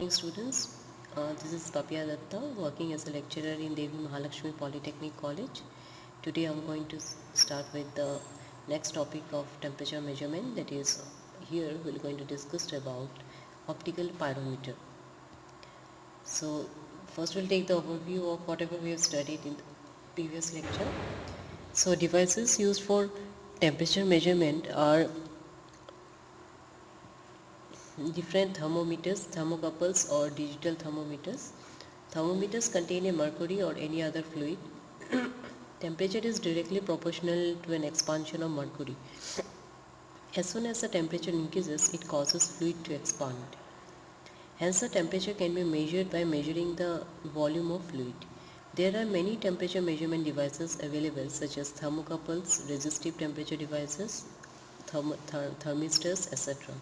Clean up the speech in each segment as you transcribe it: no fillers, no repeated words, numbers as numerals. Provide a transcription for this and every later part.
Morning students, this is Papya Datta working as a lecturer in Devi Mahalakshmi Polytechnic College. Today I am going to start with the next topic of temperature measurement, that is here we are going to discuss about optical pyrometer. So first we'll take the overview of whatever we have studied in the previous lecture. So devices used for temperature measurement are different thermometers, thermocouples or digital thermometers. Thermometers contain a mercury or any other fluid. Temperature is directly proportional to an expansion of mercury. As soon as the temperature increases, it causes fluid to expand. Hence, the temperature can be measured by measuring the volume of fluid. There are many temperature measurement devices available, such as thermocouples, resistive temperature devices, thermistors, etc.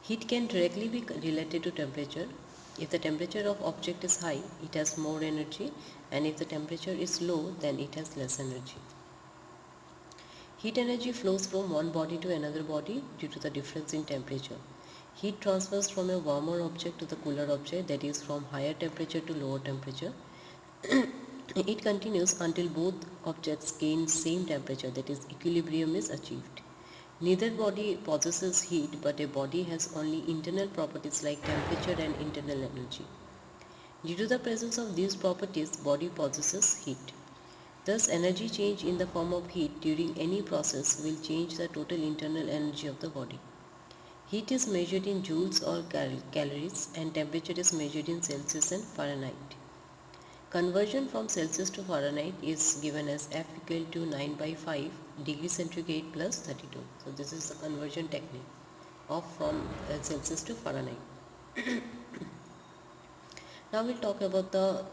Heat can directly be related to temperature. If the temperature of object is high, it has more energy, and if the temperature is low, then it has less energy. Heat energy flows from one body to another body due to the difference in temperature. Heat transfers from a warmer object to the cooler object, that is from higher temperature to lower temperature. It continues until both objects gain same temperature, that is equilibrium is achieved. Neither body possesses heat, but a body has only internal properties like temperature and internal energy. Due to the presence of these properties, body possesses heat. Thus, energy change in the form of heat during any process will change the total internal energy of the body. Heat is measured in joules or calories, and temperature is measured in Celsius and Fahrenheit. Conversion from Celsius to Fahrenheit is given as F equal to 9 by 5 degree centigrade plus 32. So this is the conversion technique of from Celsius to Fahrenheit. Now we'll talk about the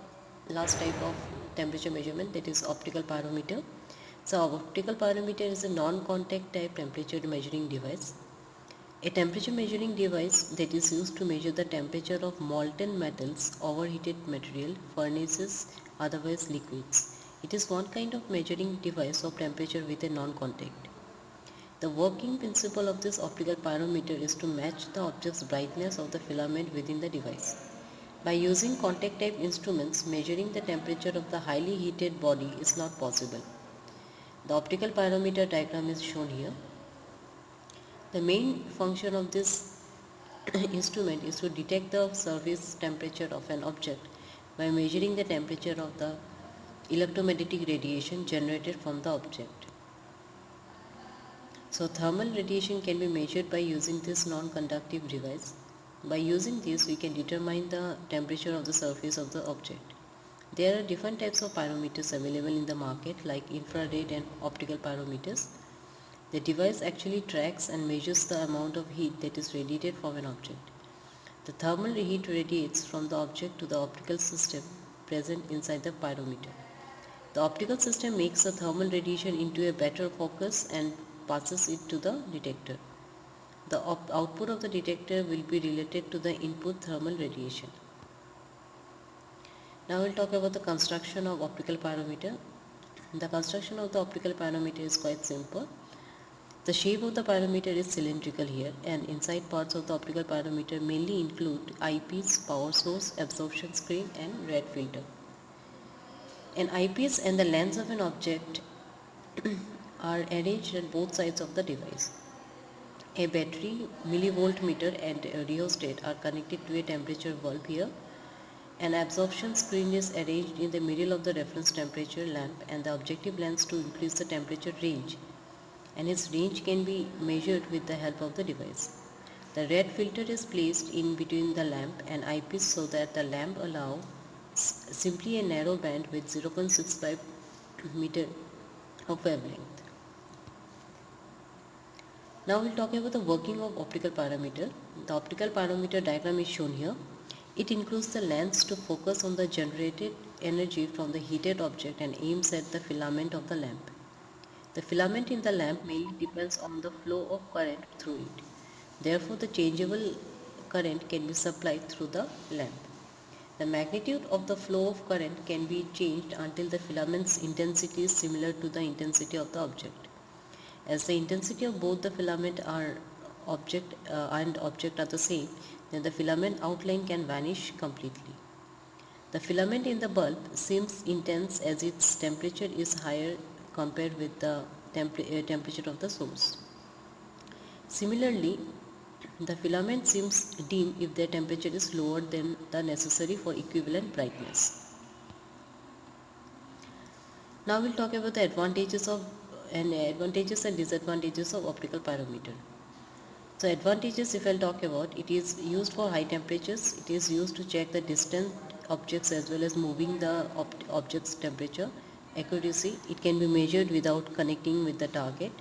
last type of temperature measurement, that is optical pyrometer. So optical pyrometer is a non-contact type temperature measuring device. A temperature measuring device that is used to measure the temperature of molten metals, overheated material, furnaces, otherwise liquids. It is one kind of measuring device of temperature with a non-contact. The working principle of this optical pyrometer is to match the object's brightness of the filament within the device. By using contact type instruments, measuring the temperature of the highly heated body is not possible. The optical pyrometer diagram is shown here. The main function of this instrument is to detect the surface temperature of an object by measuring the temperature of the electromagnetic radiation generated from the object. So thermal radiation can be measured by using this non-conductive device. By using this, we can determine the temperature of the surface of the object. There are different types of pyrometers available in the market, like infrared and optical pyrometers. The device actually tracks and measures the amount of heat that is radiated from an object. The thermal heat radiates from the object to the optical system present inside the pyrometer. The optical system makes the thermal radiation into a better focus and passes it to the detector. The output of the detector will be related to the input thermal radiation. Now we'll talk about the construction of optical pyrometer. The construction of the optical pyrometer is quite simple. The shape of the pyrometer is cylindrical here, and inside parts of the optical pyrometer mainly include eyepiece, power source, absorption screen and red filter. An eyepiece and the lens of an object are arranged at both sides of the device. A battery, millivoltmeter and a rheostat are connected to a temperature bulb here. An absorption screen is arranged in the middle of the reference temperature lamp and the objective lens to increase the temperature range, and its range can be measured with the help of the device. The red filter is placed in between the lamp and eyepiece so that the lamp allows simply a narrow band with 0.65 meter of wavelength. Now we'll talk about the working of optical pyrometer. The optical pyrometer diagram is shown here. It includes the lens to focus on the generated energy from the heated object and aims at the filament of the lamp. The filament in the lamp mainly depends on the flow of current through it. Therefore, the changeable current can be supplied through the lamp. The magnitude of the flow of current can be changed until the filament's intensity is similar to the intensity of the object. As the intensity of both the filament are object are the same, then the filament outline can vanish completely. The filament in the bulb seems intense as its temperature is higher compared with the temperature of the source. Similarly, the filament seems dim if their temperature is lower than the necessary for equivalent brightness. Now we'll talk about the advantages and disadvantages of optical pyrometer. So advantages, if I'll talk about, it is used for high temperatures. It is used to check the distant objects as well as moving the object's temperature. Accuracy, it can be measured without connecting with the target.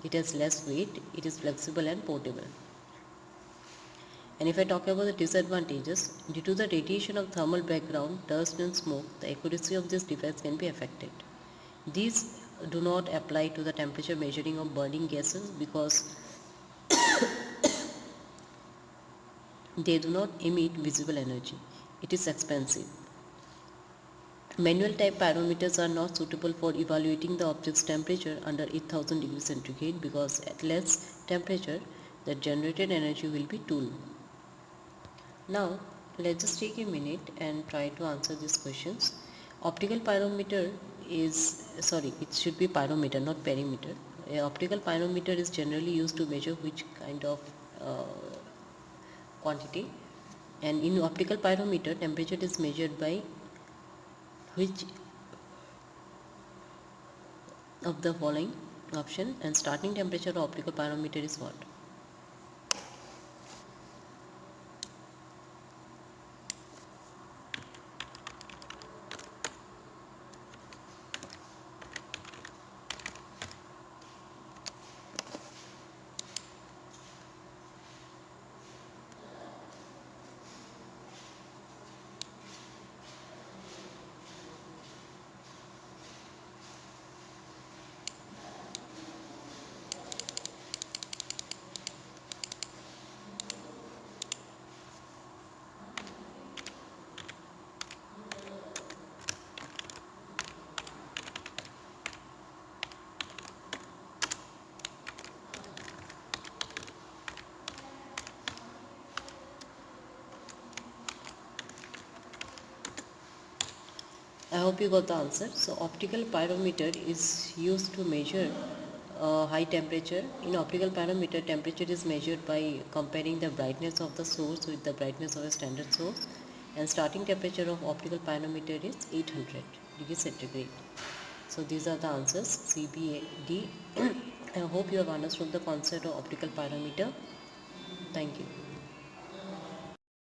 It has less weight. It is flexible and portable. And if I talk about the disadvantages, due to the radiation of thermal background, dust and smoke, the accuracy of this device can be affected. These do not apply to the temperature measuring of burning gases because they do not emit visible energy. It is expensive. Manual type pyrometers are not suitable for evaluating the object's temperature under 8000 degrees centigrade because at less temperature the generated energy will be too low. Now let's just take a minute and try to answer these questions. Optical pyrometer it should be pyrometer, not perimeter. A optical pyrometer is generally used to measure which kind of quantity, and in optical pyrometer temperature is measured by which of the following option, and starting temperature of optical pyrometer is what? I hope you got the answer. So optical pyrometer is used to measure high temperature. In optical pyrometer, temperature is measured by comparing the brightness of the source with the brightness of a standard source, and starting temperature of optical pyrometer is 800 degrees centigrade. So these are the answers, C, B, A, D. I hope you have understood the concept of optical pyrometer. Thank you.